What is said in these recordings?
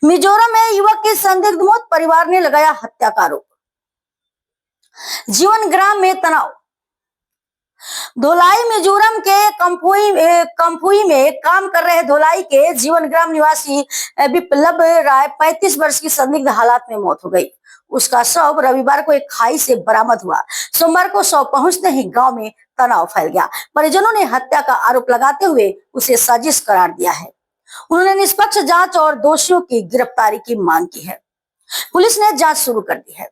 मिजोरम में युवक की संदिग्ध मौत, परिवार ने लगाया हत्या का आरोप। जीवन ग्राम में तनाव। धोलाई मिजोरम के कंफुई में काम कर रहे धोलाई के जीवन ग्राम निवासी विप्लव राय 35 वर्ष की संदिग्ध हालात में मौत हो गई। उसका शव रविवार को एक खाई से बरामद हुआ। सोमवार को शव पहुंचते ही गांव में तनाव फैल गया। परिजनों ने हत्या का आरोप लगाते हुए उसे साजिश करार दिया है। उन्होंने निष्पक्ष जांच और दोषियों की गिरफ्तारी की मांग की है। पुलिस ने जांच शुरू कर दी है।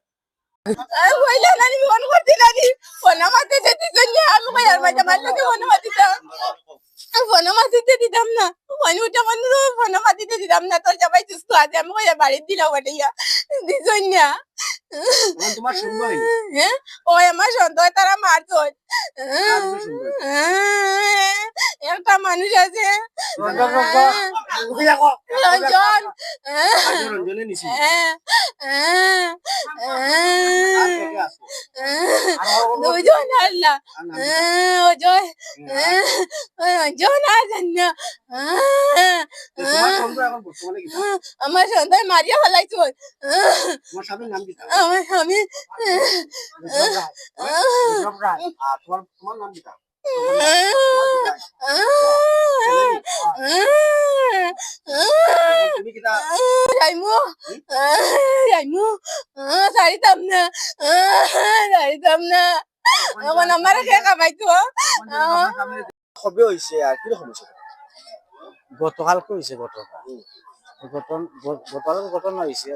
একটা মানুষ আছে দুজন আল্লাহ অজয় জন আর জান্না আমার সন্তান মারিয়া ফেলাইছো। আমার স্বামী তোমার নাম কি? গতকালকে হয়েছে ঘটনা হয়েছে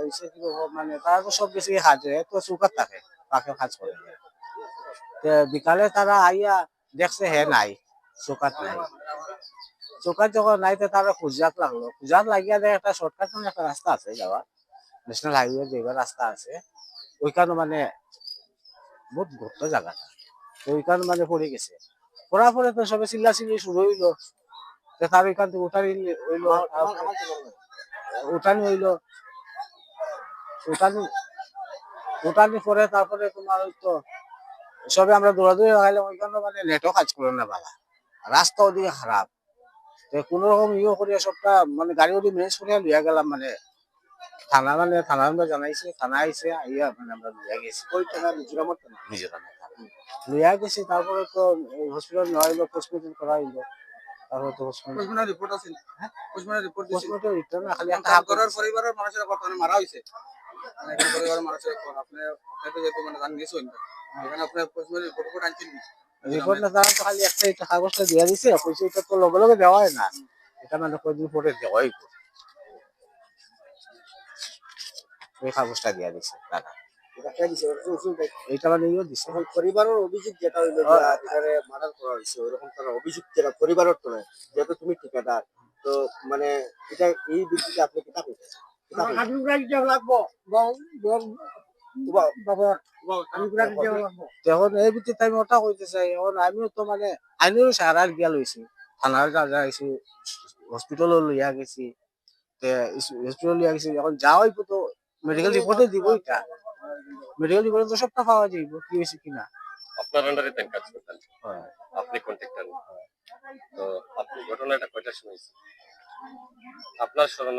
মানে তারা তো সব বেশি কাজ তো চৌকাত থাকে তাকে কাজ করে। বিকালে তারা আইয়া দেখছে হে নাই, চৌকাত নাই। চৌকাত যখন নাই তো তারা খুঁজাত লাগলো। খুঁজাত লাগিয়া দেয় একটা শর্টকাট মানে একটা রাস্তা আছে যাওয়ার, ন্যাশনাল হাইওয়ে যাইবার রাস্তা আছে। ওইখানে মানে বহুত ঘুরত জায়গাটা, ওইখানে মানে পড়ে গেছে। পড়ার পরে তো সবে চিল্লাচিল্লি শুরু হইলো। তার ওইখান থেকে উঠানি হইলো, উঠানি পরে তারপরে তোমার হয়তো সবে আমরা দৌড়াদৌড়ি লাগাইলাম। ওইখানে মানে নেটও কাজ করে না বালা, রাস্তা ওদিকে খারাপ। কোন রকম করিয়া সবটা মানে গাড়ি ওদি ম্যানেজ করিয়া লইয়া গেলাম। মানে থানা আমরা জানাইছি, থানা আইসে আইয়া মানে আমরা লইয়া গেছি। ওই থানা মিজোরামে লইয়া গেছি। তারপরে তো হসপিটাল নেওয়া হইলো, পোস্টমর্টম করা হইলো। তারপরে তো পোস্টমর্টম রিপোর্ট আছে, পোস্টমর্টম রিপোর্ট না, খালি একটা করার পরিবারের মানুষের কথা মারা হইছে। পরিবারের মানুষের আপনি তো যেহেতু মানে জান গেছেন, এখানে আপনি পোস্টমর্টম রিপোর্ট আনছেন। রিপোর্ট না তারা তো খালি একটা কাগজটা দিয়ে দিছে, কইছে এটা তো লগে লগে দেওয়া হয় না, এটা মানে কয়দিন পরে দেওয়াই। ওই কাগজটা দিয়ে দিছে তারা, এইটা মানে দিছে। পরিবারের অভিযোগ যেটা হইলো এখানে মার্ডার করা হয়েছে, ওইরকম তার অভিযোগ যেটা পরিবারের তো নয়, যেহেতু তুমি ঠিকাদার, তো মানে এটা এই ভিত্তিতে আপনি কিতা করতেন? এখন এই ভিত্তিতে আমি ওটা কইতে চাই। এখন আমিও তো মানে আইনেরও সাহারা গিয়া লইছি, থানার কাজে আইছি, হসপিটালও লইয়া গেছি। হসপিটাল লইয়া গেছি, এখন যা হইব তো মেডিকেল রিপোর্টে দিব। এটা মেডিকেল রিপোর্টে তো সবটা পাওয়া যাইব কি হয়েছে কিনা। আপনার আন্ডারে তেন কাজ করতেন, আপনি কন্ট্রাক্টর। তো আপনি ঘটনাটা কয়টার সময় আপনার স্মরণ